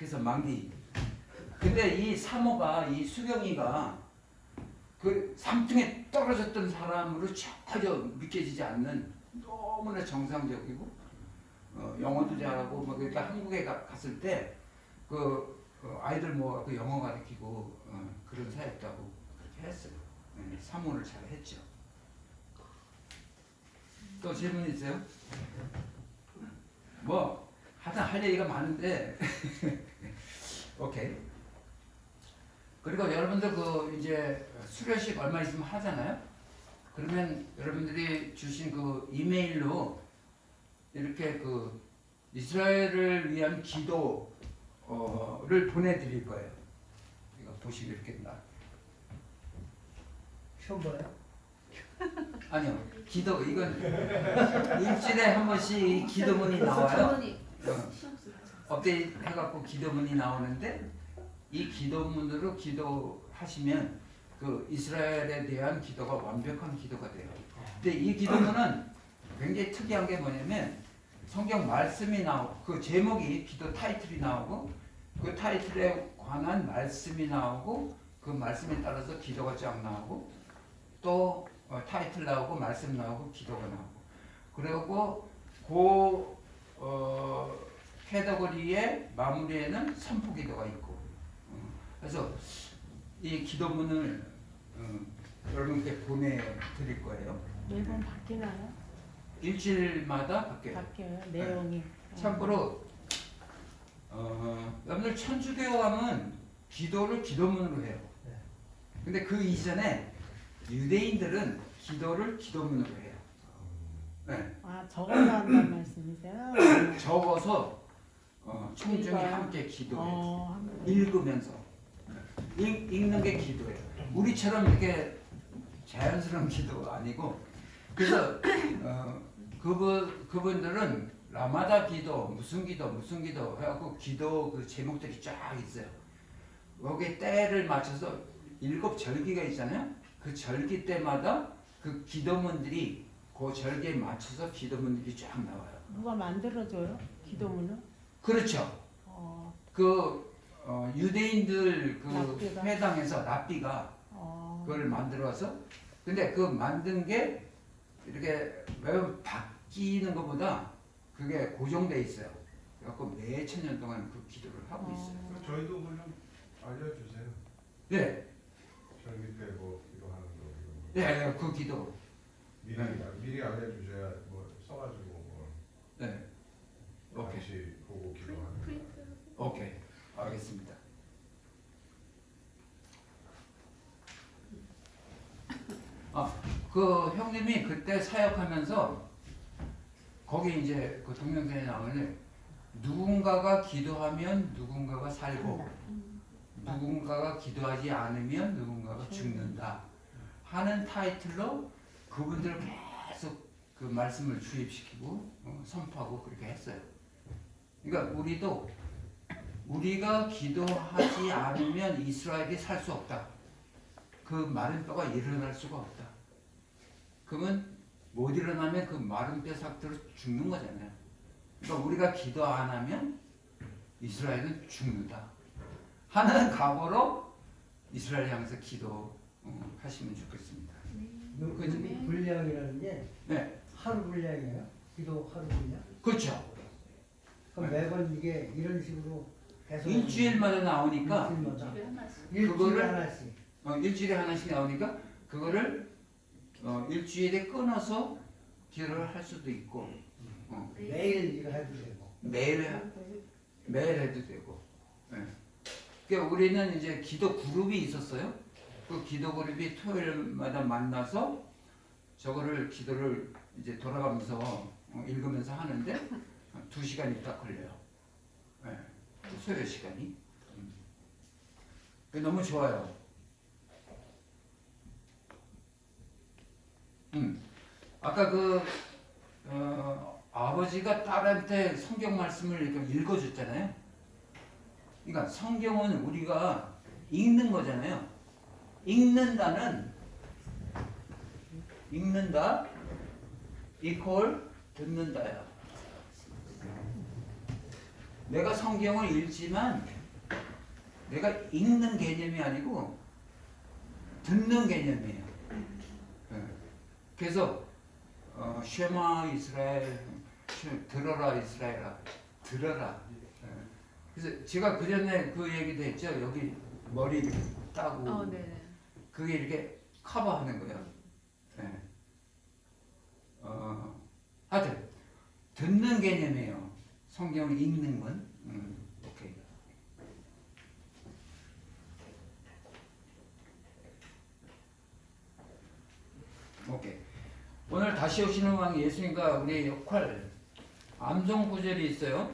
그래서 만기. 근데 이 사모가 이 수경이가 그 삼중에 떨어졌던 사람으로 전혀 믿겨지지 않는 너무나 정상적이고 영어도 잘하고 뭐 그러니까 한국에 갔을 때 아이들 뭐 그 영어 가르치고 그런 사역도 그렇게 했어요. 사모를 잘 했죠. 또 질문 있어요? 뭐 하여튼 할 얘기가 많은데 오케이. 그리고 여러분들 그 이제 수료식 얼마 있으면 하잖아요. 그러면 여러분들이 주신 그 이메일로 이렇게 그 이스라엘을 위한 기도를 보내드릴 거예요. 이거 보시면 이렇게 나. 처음 봐요? 아니요, 기도 이건 일주일에 한 번씩 이 기도문이 나와요. 업데이트 해갖고 기도문이 나오는데 이 기도문으로 기도하시면 그 이스라엘에 대한 기도가 완벽한 기도가 돼요. 근데 이 기도문은 굉장히 특이한 게 뭐냐면 성경 말씀이 나오고 그 제목이 기도 타이틀이 나오고 그 타이틀에 관한 말씀이 나오고 그 말씀에 따라서 기도가 쫙 나오고 또 타이틀 나오고 말씀 나오고 기도가 나오고 그리고 캐더거리의 마무리에는 선포 기도가 있고 그래서 이 기도문을 여러분께 보내드릴 거예요. 매번 바뀌나요? 일주일마다 바뀌어요. 바뀌어요. 내용이. 참고로 여러분들 천주교함은 기도를 기도문으로 해요. 근데 그 이전에 유대인들은 기도를 기도문으로 해요. 네. 아, 적어서 한다는 말씀이세요? 적어서 청중이 읽어요. 함께 기도해요. 한번. 읽으면서 읽는 게 기도예요. 우리처럼 이렇게 자연스러운 기도가 아니고 그래서 그분들은 라마다 기도 무슨 기도 해갖고 기도 그 제목들이 쫙 있어요. 여기 때를 맞춰서 7절기가 있잖아요. 그 절기 때마다 그 기도문들이 그 절기에 맞춰서 기도문들이 쫙 나와요. 누가 만들어줘요? 기도문을? 그렇죠. 유대인들 그 랍비가? 회당에서 랍비가 그걸 만들어서 근데 그 만든 게 이렇게 매번 바뀌는 것보다 그게 고정돼 있어요. 그래갖고 몇천 년 동안 그 기도를 하고 있어요. 저희도 좀 알려주세요. 네, 절기 때 뭐 기도하는 거 이런 거. 네, 그 기도. 미리 알려주셔야 뭐 써가지고 뭐 네, 오케이. 같이 보고 기도하는 거. 오케이, 알겠습니다. 그 형님이 그때 사역하면서 거기 이제 그 동영상에 나오는 누군가가 기도하면 누군가가 살고 누군가가 기도하지 않으면 누군가가 죽는다 하는 타이틀로 그분들을 계속 그 말씀을 주입시키고 선포하고 그렇게 했어요. 그러니까 우리가 기도하지 않으면 이스라엘이 살 수 없다. 그 마른 뼈가 일어날 수가 없다. 그러면 못 일어나면 그 마른 뼈 상태로 죽는 거잖아요. 그러니까 우리가 기도 안 하면 이스라엘은 죽는다 하는 각오로 이스라엘 향해서 기도하시면 좋겠습니다. 그 분량이라는 게 네, 하루 분량이에요? 기도 하루 분량? 그렇죠. 그럼 매번 이게 이런 식으로 계속 일주일마다 나오니까 일주일에 그거를- 하나씩 일주일에 하나씩 나오니까 그거를 일주일에 끊어서 기도를 할 수도 있고 매일 이거 해도 되고 매일 해도 되고. 네. 그러니까 우리는 이제 기도 그룹이 있었어요. 그 기도 그룹이 토요일마다 만나서 저거를 기도를 이제 돌아가면서 읽으면서 하는데 2시간이 딱 걸려요. 네. 소요 시간이. 너무 좋아요. 아까 아버지가 딸한테 성경 말씀을 이렇게 읽어줬잖아요. 그러니까 성경은 우리가 읽는 거잖아요. 읽는다 이퀄 듣는다야. 내가 성경을 읽지만 내가 읽는 개념이 아니고 듣는 개념이에요. 예. 그래서 쉐마 이스라엘, 들어라 이스라엘아, 들어라. 예. 그래서 제가 그 전에 그 얘기도 했죠. 여기 머리 이렇게 따고 네네. 그게 이렇게 커버하는 거예요. 예. 하여튼 듣는 개념이에요. 성경을 읽는 건. 오케이. 오케이. 오늘 다시 오시는 왕 예수님과 우리의 역할 암송 구절이 있어요.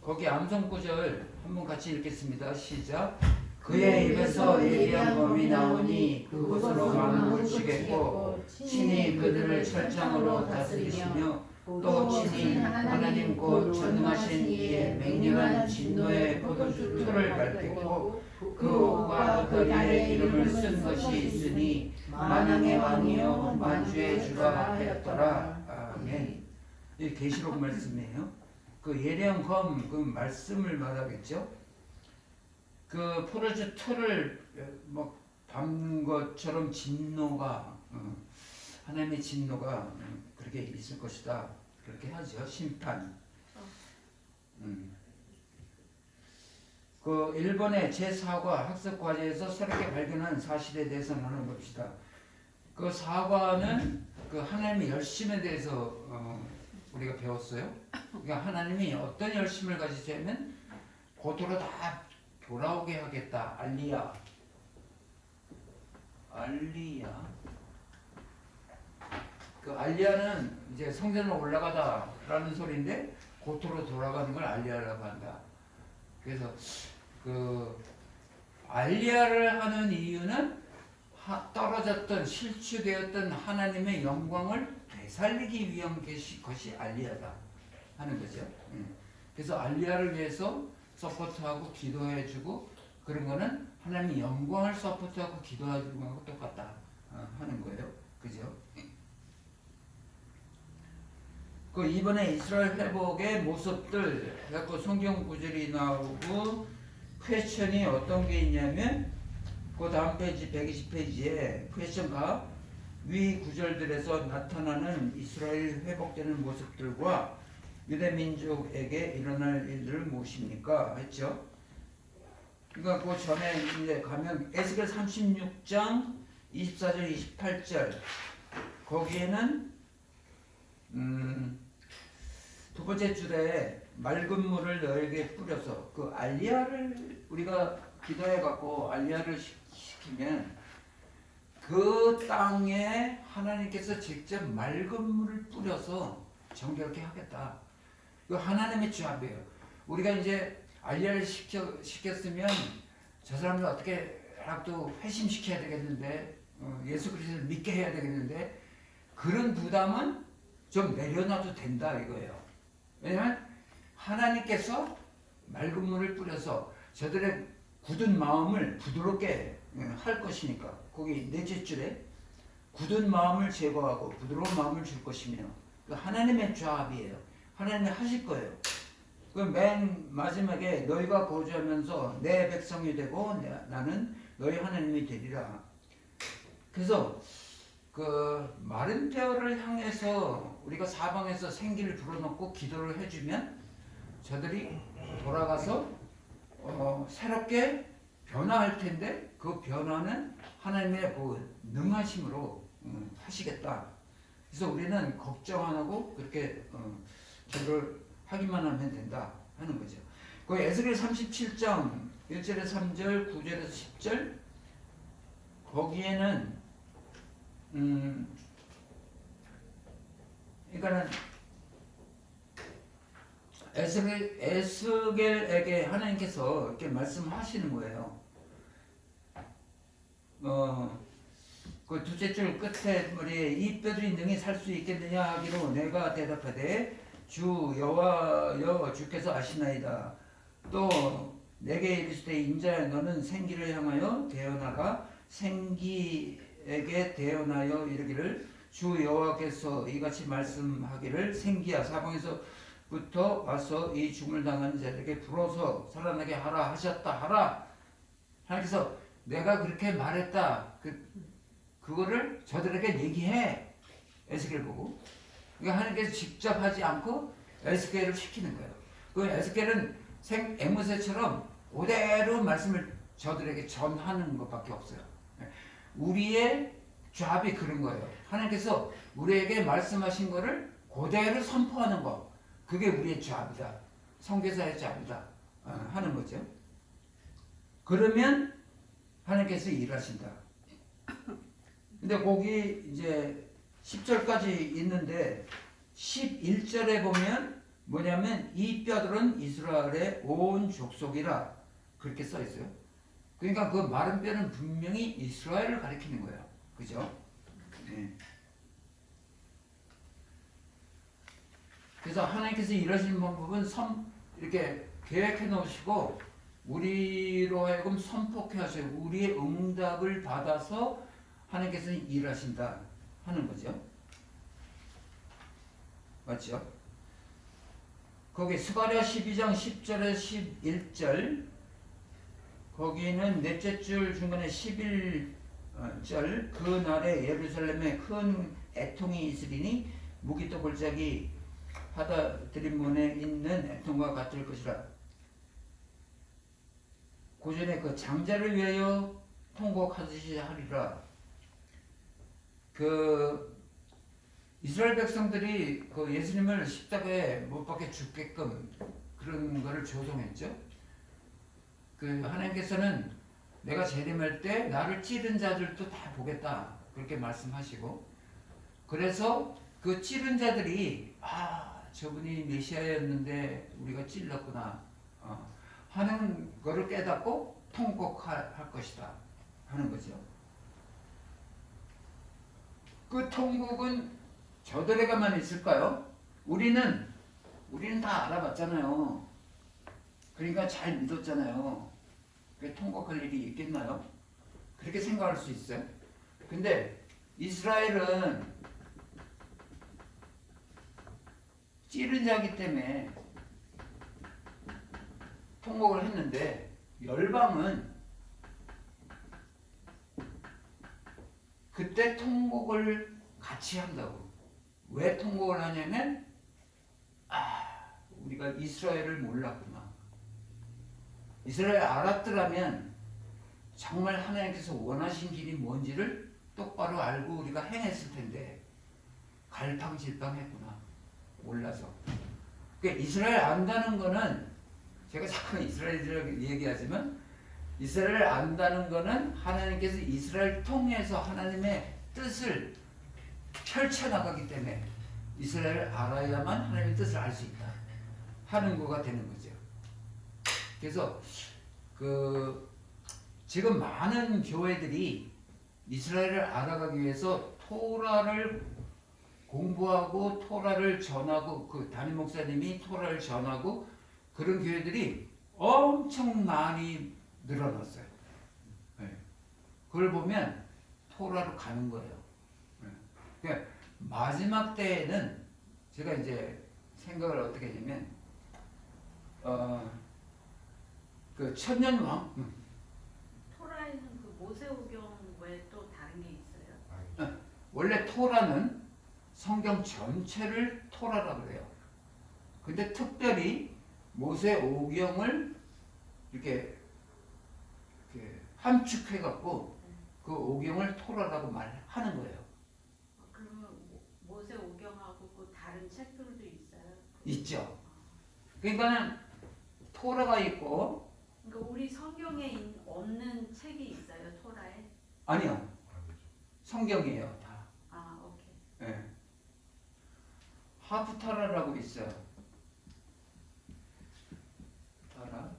거기 암송 구절 한번 같이 읽겠습니다. 시작. 그의 입에서 예리한 검이 나오니 그곳으로 만국을 치겠고 친히 그들을 철장으로 다스리시며 또 친히 하나님 곧 전능하신 이의 맹렬한 진노의 포도주 틀을 밟겠고 그 옷과 그 날의 이름을 쓴 것이 있으니 만왕의 왕이요 만주의 주가 하였더라. 아멘. 이 계시록 말씀이에요. 그 예리한 검, 그 말씀을 말하겠죠. 그 포도주 틀을 뭐 밟는 것처럼 진노가 하나님의 진노가 그렇게 있을 것이다. 그렇게 하죠. 심판. 그 일본의 제4과 학습 과제에서 새롭게 발견한 사실에 대해서 나눠봅시다. 그 4과는 그 하나님의 열심에 대해서 우리가 배웠어요. 그러니까 하나님이 어떤 열심을 가지시냐면 고도로 다 돌아오게 하겠다. 알리야. 그 알리야는 이제 성전으로 올라가다라는 소리인데 고토로 돌아가는 걸 알리야라고 한다. 그래서 그 알리야를 하는 이유는 떨어졌던 실추되었던 하나님의 영광을 되살리기 위한 것이 알리야다 하는 거죠. 그래서 알리야를 위해서 서포트하고 기도해주고 그런 거는 하나님의 영광을 서포트하고 기도해주는 거하고 똑같다 하는 거예요. 그죠? 그 이번에 이스라엘 회복의 모습들 해갖고 성경 구절이 나오고 퀘스천이 어떤 게 있냐면 그 다음 페이지 120페이지에 퀘스천과 위 구절들에서 나타나는 이스라엘 회복되는 모습들과 유대 민족에게 일어날 일들을 무엇입니까? 했죠. 그러니까 그 전에 이제 가면 에스겔 36장 24절 28절 거기에는 두 번째 줄에 맑은 물을 너에게 뿌려서 그 알리야를 우리가 기도해 갖고 알리야를 시키면 그 땅에 하나님께서 직접 맑은 물을 뿌려서 정결케 하겠다. 그 하나님의 조합이에요. 우리가 이제 알리야를 시켰으면 저 사람을 어떻게라도 회심시켜야 되겠는데 예수 그리스도를 믿게 해야 되겠는데 그런 부담은 좀 내려놔도 된다 이거예요. 왜냐하면 하나님께서 맑은 물을 뿌려서 저들의 굳은 마음을 부드럽게 할 것이니까 거기 넷째 줄에 굳은 마음을 제거하고 부드러운 마음을 줄 것이며 하나님의 조합이에요. 하나님이 하실 거예요. 그 맨 마지막에 너희가 거주하면서 내 백성이 되고 나는 너희 하나님이 되리라. 그래서 그 마른 뼈를 향해서 우리가 사방에서 생기를 불어넣고 기도를 해주면 저들이 돌아가서 새롭게 변화할 텐데 그 변화는 하나님의 그 능하심으로 하시겠다. 그래서 우리는 걱정 안 하고 그렇게 기도를 하기만 하면 된다 하는 거죠. 그 에스겔 37장 1절에서 3절 9절에서 10절 거기에는 그러니까는 에스겔에게 하나님께서 이렇게 말씀하시는 거예요. 그 둘째 줄 끝에 머리에 이 뼈들이 능히 살 수 있겠느냐 하기로 내가 대답하되 주 여호와여 주께서 아시나이다. 또 내게 이르시되 인자야 너는 생기를 향하여 대언하라. 생기에게 대언하여 이르기를 주 여호와께서 이같이 말씀하기를 생기야 사방에서 부터 와서 이 죽음을 당하는 자들에게 불어서 살아나게 하라 하셨다 하라. 하나님께서 내가 그렇게 말했다. 그거를 저들에게 얘기해. 에스겔 보고. 그러니까 하나님께서 직접 하지 않고 에스겔을 시키는 거예요. 그 에스겔은 앵무새처럼 그대로 말씀을 저들에게 전하는 것밖에 없어요. 우리의 잡이 그런 거예요. 하나님께서 우리에게 말씀하신 거를 그대로 선포하는 거. 그게 우리의 잡이다. 선교사의 잡이다. 하는 거죠. 그러면 하나님께서 일하신다. 근데 거기 이제 10절까지 있는데 11절에 보면 뭐냐면 이 뼈들은 이스라엘의 온 족속이라 그렇게 써 있어요. 그러니까 그 마른 뼈는 분명히 이스라엘을 가리키는 거예요. 그죠? 네. 그래서 하나님께서 일하시는 방법은 이렇게 계획해 놓으시고 우리로 하여금 선포케 하셔요. 우리의 응답을 받아서 하나님께서 일하신다 하는 거죠. 맞죠? 거기 스가랴 12장 10절에 11절 거기는 넷째 줄 중간에 11절 그 날에 예루살렘에 큰 애통이 있으리니 무기 또 골짜기 하다드림 문에 있는 애통과 같을 것이라. 고전에 그 장자를 위하여 통곡하듯이 하리라. 그 이스라엘 백성들이 그 예수님을 십자가에 못 박혀 죽게끔 그런 거를 조성했죠. 그 하나님께서는 내가 재림할 때 나를 찌른 자들도 다 보겠다 그렇게 말씀하시고, 그래서 그 찌른 자들이 저분이 메시아였는데 우리가 찔렀구나 하는 거를 깨닫고 통곡할 것이다 하는 거죠. 그 통곡은 저들에게만 있을까요? 우리는 다 알아봤잖아요. 그러니까 잘 믿었잖아요. 그 통곡할 일이 있겠나요? 그렇게 생각할 수 있어요. 근데 이스라엘은 찌른 자기 때문에 통곡을 했는데 열방은 그때 통곡을 같이 한다고. 왜 통곡을 하냐면 우리가 이스라엘을 몰랐구나. 이스라엘 알았더라면 정말 하나님께서 원하신 길이 뭔지를 똑바로 알고 우리가 행했을 텐데 갈팡질팡했구나. 몰라서. 그러니까 이스라엘 안다는 거는, 제가 자꾸 이스라엘 얘기하지만 이스라엘 안다는 거는 하나님께서 이스라엘 통해서 하나님의 뜻을 펼쳐나가기 때문에 이스라엘을 알아야만 하나님의 뜻을 알 수 있다 하는 거가 되는 거죠. 그래서 지금 많은 교회들이 이스라엘을 알아가기 위해서 토라를 공부하고 토라를 전하고, 그 담임 목사님이 토라를 전하고 그런 교회들이 엄청 많이 늘어났어요. 네. 그걸 보면 토라로 가는 거예요. 네. 그러니까 마지막 때에는 제가 이제 생각을 어떻게 했냐면 그 천년왕 토라에는 그 모세오경 외에 또 다른 게 있어요? 원래 토라는 성경 전체를 토라라고 그래요. 근데 특별히 모세오경을 이렇게 함축해 갖고 그 오경을 토라라고 말하는 거예요. 그러면 모세오경하고 그 다른 책들도 있어요? 있죠. 그러니까는 토라가 있고. 그러니까 우리 성경에 없는 책이 있어요, 토라에? 아니요. 성경이에요, 다. 오케이. 네. 하프타라라고 있어요. 타라,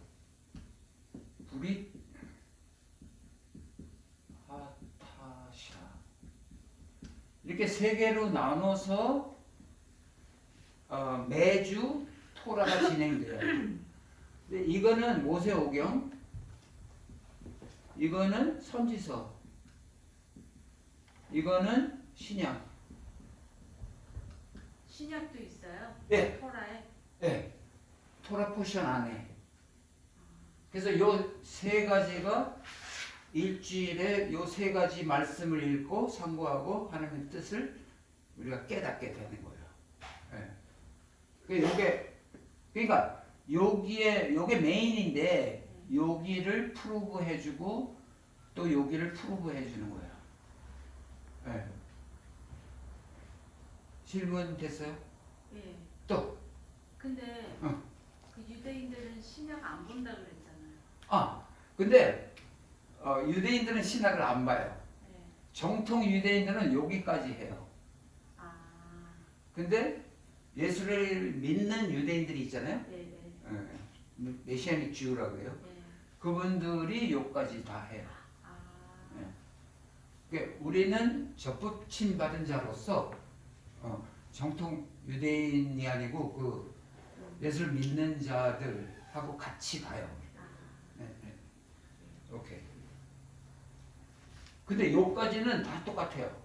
브릿, 하타샤. 이렇게 세 개로 나눠서 매주 토라가 진행돼요. 근데 이거는 모세오경, 이거는 선지서, 이거는 신약. 신약도 있어요? 네. 토라에? 토라 포션 안에. 그래서 요 세 가지가 일주일에 요 세 가지 말씀을 읽고 상고하고 하나님의 뜻을 우리가 깨닫게 되는 거예요. 그러니까 요게 메인인데 여기를 프루브 해주고 또 여기를 프루브 해주는 거예요. 질문 됐어요? 예. 또 근데 그 유대인들은 신약 안 본다 그랬잖아요. 근데 유대인들은 신학을 안 봐요. 예. 정통 유대인들은 여기까지 해요. 아. 근데 예수를 믿는 유대인들이 있잖아요. 네, 네. 메시아닉 주라고 해요. 네. 그분들이 여기까지 다 해요. 아. 그러니까 우리는 접붙임 받은 자로서 정통 유대인이 아니고 그 예수를 믿는 자들하고 같이 가요. 네. 오케이. 근데 여기까지는 다 똑같아요.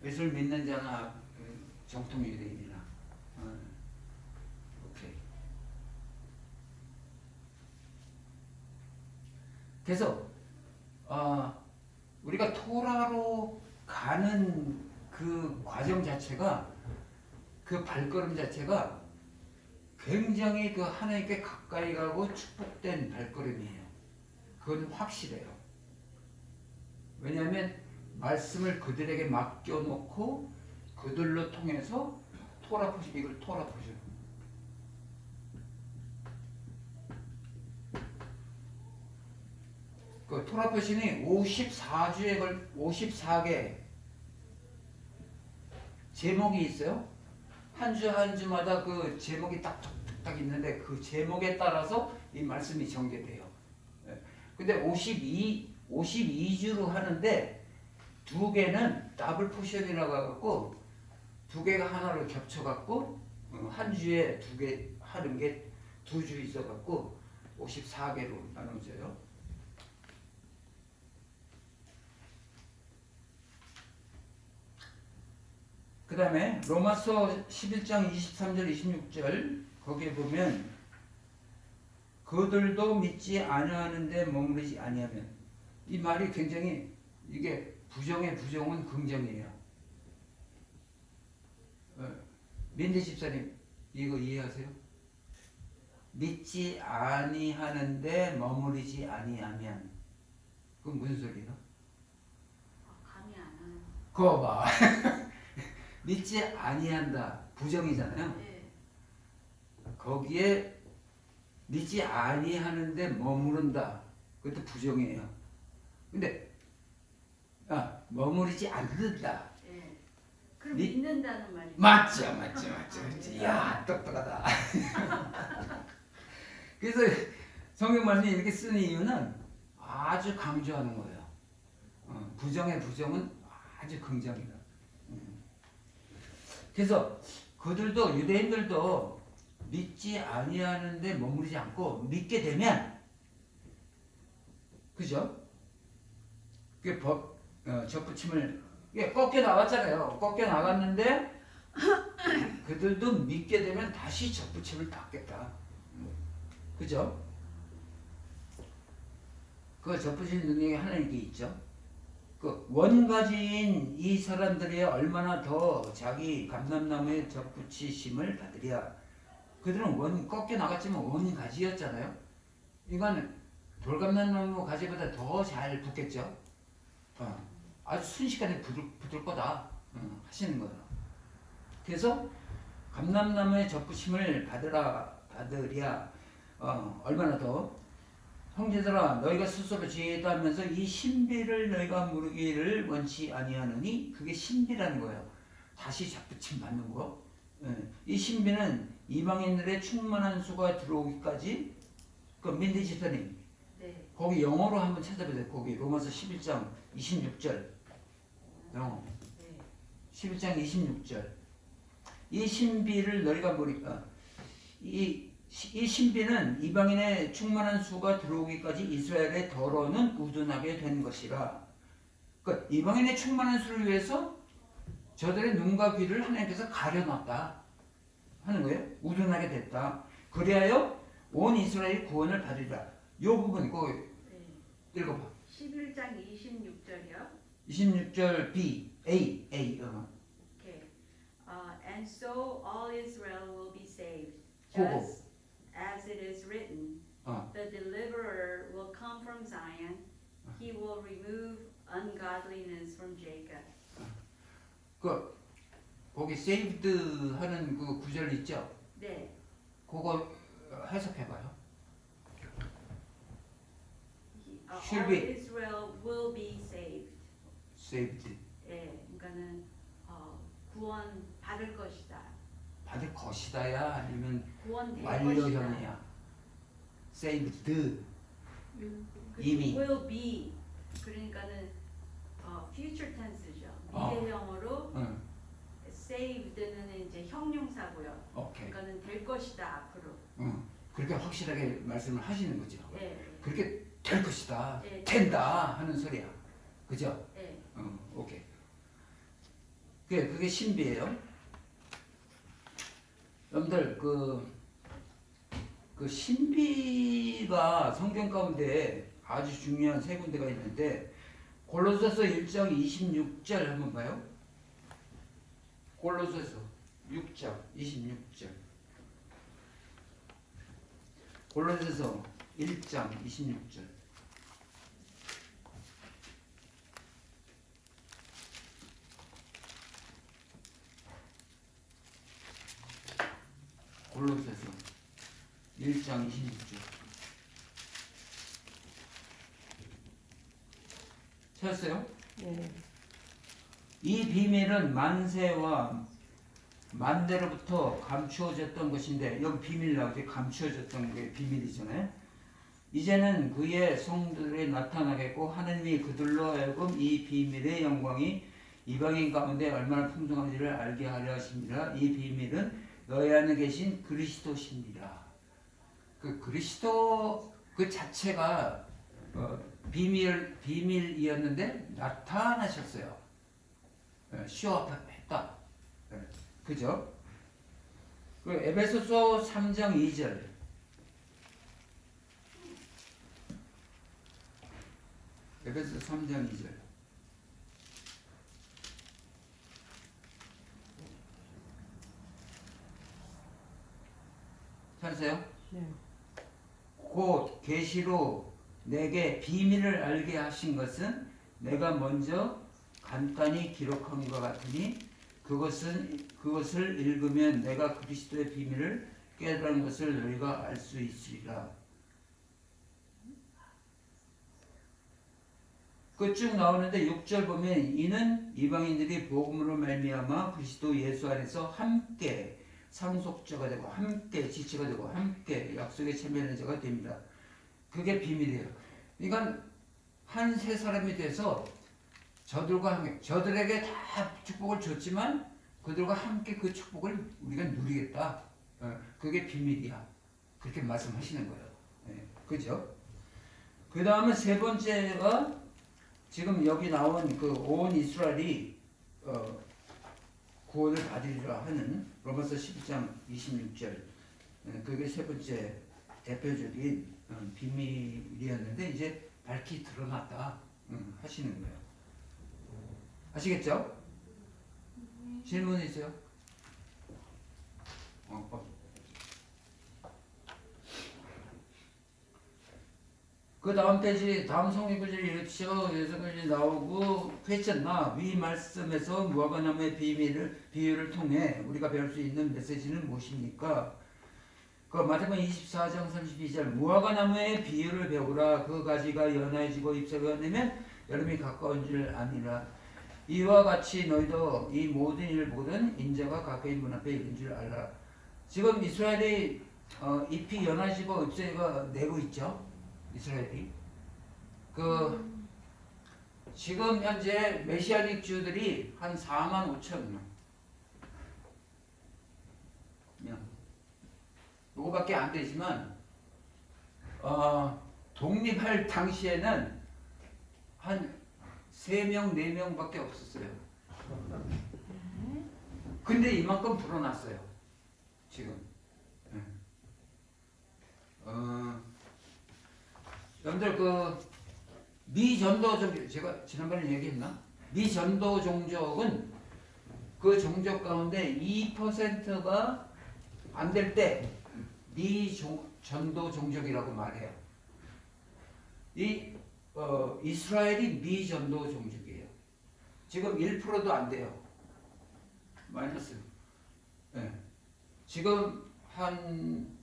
예수를 믿는 자나 정통 유대인이나. 오케이. 그래서 우리가 토라로 가는 그 과정 자체가 그 발걸음 자체가 굉장히 그 하나님께 가까이 가고 축복된 발걸음이에요. 그건 확실해요. 왜냐하면 말씀을 그들에게 맡겨놓고 그들로 통해서 이걸 토라 포션. 그 토라 포션이 54개 제목이 있어요. 한 주 한 주마다 그 제목이 딱 있는데 그 제목에 따라서 이 말씀이 전개돼요. 근데 52주로 하는데 두 개는 더블 포션이라고 해갖고 두 개가 하나로 겹쳐갖고 한 주에 두 개 하는 게 두 주 있어갖고 54개로 나눠져요. 그 다음에 로마서 11장 23절 26절 거기에 보면 그들도 믿지 아니하는데 머무르지 아니하면, 이 말이 굉장히 이게 부정의 부정은 긍정이에요. 민대 집사님 이거 이해하세요? 믿지 아니하는데 머무르지 아니하면 그건 무슨 소리예요? 감이 안 와요. 그거 봐. 믿지 아니한다 부정이잖아요. 네. 거기에 믿지 아니하는데 머무른다 그것도 부정이에요. 근데 머무르지 않는다. 네. 그럼 믿는다는 말이죠. 맞죠. 야 똑똑하다. 그래서 성경 말씀이 이렇게 쓰는 이유는 아주 강조하는 거예요. 부정의 부정은 아주 긍정이다. 그래서 그들도 유대인들도 믿지 아니하는데 머무르지 않고 믿게 되면, 그죠? 그 접붙임을 꺾여 나갔잖아요. 꺾여 나갔는데 그들도 믿게 되면 다시 접붙임을 받겠다. 그죠? 그 접붙임 능력이 하나님께 있죠. 그 원가지인 이 사람들이 얼마나 더 자기 감람나무에 접붙이심을 받으랴. 그들은 꺾여 나갔지만 원가지였잖아요. 이건 돌감람나무 가지보다 더 잘 붙겠죠. 아주 순식간에 붙을 거다 하시는 거예요. 그래서 감람나무의 접붙임을 받으랴. 얼마나 더 형제들아 너희가 스스로 지혜하면서 이 신비를 너희가 모르기를 원치 아니하느니, 그게 신비라는 거예요. 다시 접붙임 받는 거. 이 신비는 이방인들의 충만한 수가 들어오기까지. 그 민대 집사님 네. 거기 영어로 한번 찾아보세요. 거기 로마서 11장 26절 영어. 네. 11장 26절. 이 신비를 너희가 모르니까, 이 신비는 이방인의 충만한 수가 들어오기까지 이스라엘의 더러는 우둔하게 된 것이라. 그러니까 이방인의 충만한 수를 위해서 저들의 눈과 귀를 하나님께서 가려놨다 하는 거예요. 우둔하게 됐다. 그리하여 온 이스라엘이 구원을 받으리라. 요 부분 꼭 네. 읽어봐. 11장 26절이요. 26절 B A Okay. And so all Israel will be saved, 그거. just as it is written. 어. The deliverer will come from Zion. He will remove ungodliness from Jacob. 그 거기 saved 하는 그 구절 있죠? 네. 그거 해석해봐요. Should All be. Israel will be saved. saved 예, 그러니까는 구원 받을 것이다. 받을 것이다야 아니면 구원될 것이다. 완료형이야. saved 이미. will be 그러니까는 future tense죠. 미래형으로 응. saved는 이제 형용사고요. 오케이. 그러니까는 될 것이다 앞으로. 응. 그렇게 확실하게 말씀을 하시는 거죠. 예, 그렇게 될 것이다. 네. 된다 하는 소리야. 그죠? 예. 오케이. 그게 신비예요. 여러분들 그 신비가 성경 가운데 아주 중요한 세 군데가 있는데 골로새서 1장 26절 한번 봐요. 골로새서 6장 26절. 골로새서 1장 26절. 골로새서 1장 26절. 찾았어요? 네. 이 비밀은 만세와 만대로부터 감추어졌던 것인데 여기 비밀 나오지 감추어졌던 게 비밀이잖아요. 이제는 그의 성들에 나타나겠고 하느님이 그들로 하여금 이 비밀의 영광이 이방인 가운데 얼마나 풍성한지를 알게 하려 하십니다. 이 비밀은 너희 안에 계신 그리스도십니다. 그 그리스도 그 자체가 비밀이었는데 나타나셨어요. 쇼업했다. 그죠? 그 에베소서 3장 2절. 에베소 3장 2절. 찾으세요? 네. 곧 계시로 내게 비밀을 알게 하신 것은 내가 먼저 간단히 기록한 것 같으니 그것을 읽으면 내가 그리스도의 비밀을 깨달은 것을 너희가 알 수 있으리라. 그 쭉 나오는데 6절 보면 이는 이방인들이 복음으로 말미암아 그리스도 예수 안에서 함께 상속자가 되고 함께 지체가 되고 함께 약속에 참여하는 자가 됩니다. 그게 비밀이에요. 그러니까 한 세 사람이 돼서 저들과 함께 저들에게 다 축복을 줬지만 그들과 함께 그 축복을 우리가 누리겠다. 그게 비밀이야. 그렇게 말씀하시는 거예요. 그죠? 그 다음에 세 번째가 지금 여기 나온 그 온 이스라엘이 구원을 받으리라 하는 로마서 12장 26절. 그게 세 번째 대표적인 비밀이었는데 이제 밝히 드러났다 하시는 거예요. 아시겠죠? 질문 있어요? 그 다음 페이지 다음 성경구절 이렇죠. 예수님이 나오고 회쳤나 위 말씀에서 무화과나무의 비유를 통해 우리가 배울 수 있는 메시지는 무엇입니까? 그 마태복음 24장 32절 무화과나무의 비유를 배우라. 그 가지가 연해지고 잎사귀가 내면 여름이 가까운 줄 아니라. 이와 같이 너희도 이 모든 일을 보거든 인자가 가까이 문 앞에 있는 줄 알라. 지금 이스라엘이 잎이 연해지고 잎사귀가 내고 있죠. 이스라엘이 지금 현재 메시아닉 주들이 한 4만 5천 명. 요거밖에 안 되지만 독립할 당시에는 한 3명, 4명밖에 없었어요. 근데 이만큼 불어났어요. 지금. 여러분들 그 미전도 종족 제가 지난번에 얘기했나? 미전도 종족은 그 종족 가운데 2%가 안 될 때 미전도 종족이라고 말해요. 이스라엘이 미전도 종족이에요. 지금 1%도 안 돼요. 마이너스. 네. 지금 한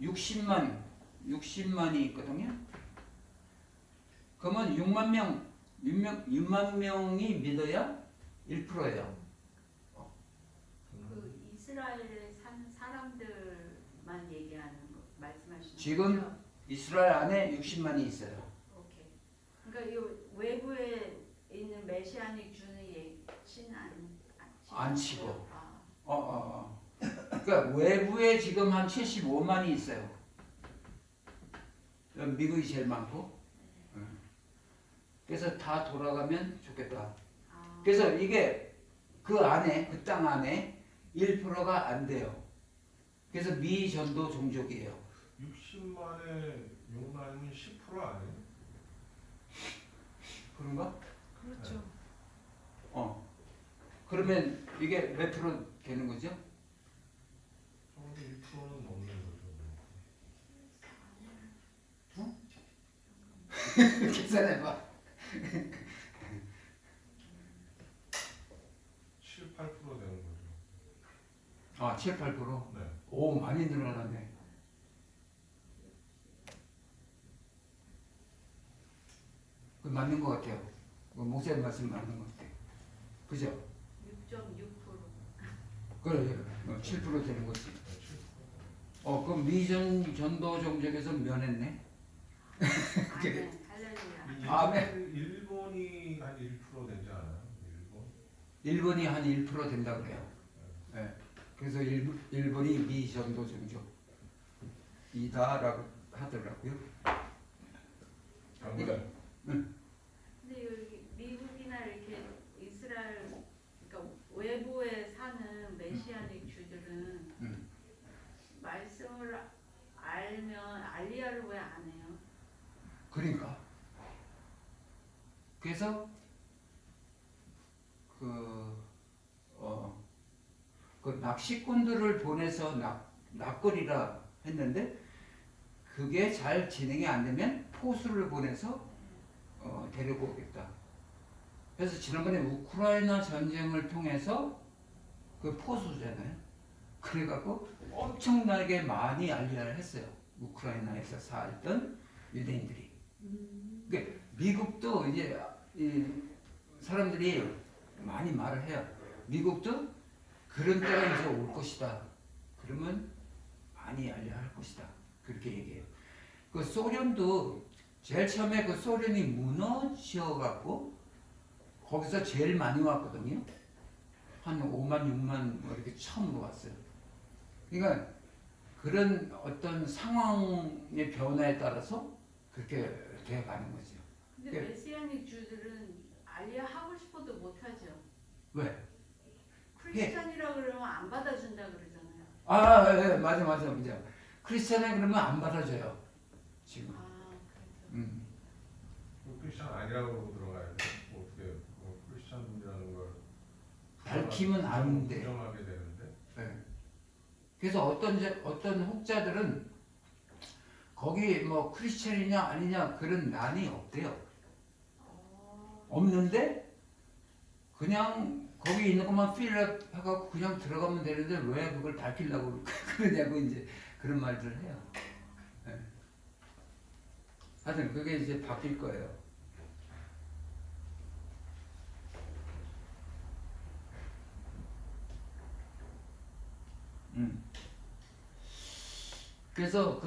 60만이 있거든요. 그러면 6만 명이 믿어야 1%예요. 그 이스라엘에 사는 사람들만 얘기하는 거 말씀하시는 지금 거죠? 이스라엘 안에 60만이 있어요. 오케이. 그러니까 이 외부에 있는 메시아닉 주는 예치는 안 치고. 아, 그러니까 외부에 지금 한 75만이 있어요. 미국이 제일 많고. 그래서 다 돌아가면 좋겠다. 아. 그래서 이게 그 안에 그 땅 안에 1%가 안 돼요. 그래서 미전도 종족이에요. 60만에 6만이면 10% 아니에요? 그런가? 그렇죠. 그러면 이게 몇 프로 되는 거죠? 적어도 1%는 넘는 거죠. 계산해봐. 7, 8% 되는 거죠. 아, 7, 8%? 네. 오, 많이 늘어나네. 그 맞는 것 같아요. 목사님 말씀 맞는 것 같아요. 그죠? 6.6%. 그래, 7% 되는 거지. 네, 7%. 그럼 미전도 종족에서 면했네. 아멘. 할렐루야. 아멘. 일본이 한 1% 되지 않아요? 일본? 일본이 한 1% 된다 그래요. 네. 그래서 일본이 미전도 종족이다라고 하더라고요. 그러니까 근데 여기 미국이나 이렇게 이스라엘 그러니까 외부에 사는 메시아닉 주들은 말씀을 알면 알리야를 왜 안 해요? 그러니까 그래서 그 낚시꾼들을 보내서 낚거리라 했는데 그게 잘 진행이 안 되면 포수를 보내서 데리고 오겠다. 그래서 지난번에 우크라이나 전쟁을 통해서 그 포수잖아요. 그래갖고 엄청나게 많이 알리야를 했어요. 우크라이나에서 살던 유대인들이. 그러니까 미국도 이제 이 사람들이 많이 말을 해요. 미국도 그런 때가 이제 올 것이다. 그러면 많이 알려할 것이다. 그렇게 얘기해요. 그 소련도 제일 처음에 그 소련이 무너져갖고 거기서 제일 많이 왔거든요. 한 5만, 6만 뭐 이렇게 처음으로 왔어요. 그러니까 그런 어떤 상황의 변화에 따라서 그렇게 되어가는 거죠. 근데 메시아닉 주들은 알리야 하고 싶어도 못하죠. 왜? 크리스찬이라 그러면 안 받아준다 그러잖아요. 예, 맞아. 크리스찬에 그러면 안 받아줘요. 지금. 그래서. 크리스찬 아니라고 들어가야 돼. 어떻게 크리스찬이라는 걸 밝히면 안 돼. 부정하게 되는데. 네. 그래서 어떤 혹자들은 거기 뭐 크리스찬이냐 아니냐 그런 난이 없대요. 없는데 그냥 거기 있는 것만 필업 해갖고 그냥 들어가면 되는데 왜 그걸 밝히려고 그러냐고 이제 그런 말들을 해요. 네. 하여튼 그게 이제 바뀔 거예요. 그래서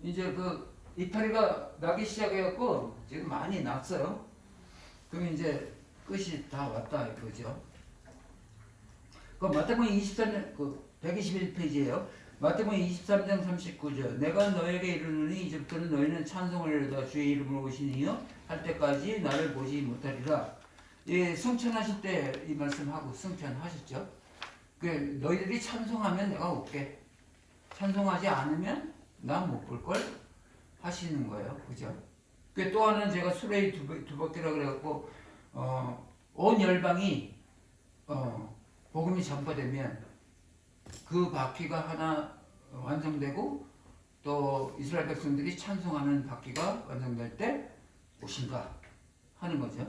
이제 이파리가 나기 시작해갖고 지금 많이 났어요. 그럼 이제 끝이 다 왔다 이거죠. 그 마태복음 23년 121페이지예요. 마태복음 23장 39절. 내가 너에게 이르노니 이제부터는 너희는 찬송을 이르다 주의 이름으로 오시니요 할 때까지 나를 보지 못하리라. 예, 승천하실 때 이 말씀하고 승천하셨죠. 그 너희들이 찬송하면 내가 올게. 찬송하지 않으면 난 못 볼 걸 하시는 거예요. 그죠? 또 하나는 제가 수레이 두 바퀴라 그래갖고 온 열방이 복음이 전파되면 그 바퀴가 하나 완성되고 또 이스라엘 백성들이 찬송하는 바퀴가 완성될 때 오신가 하는 거죠.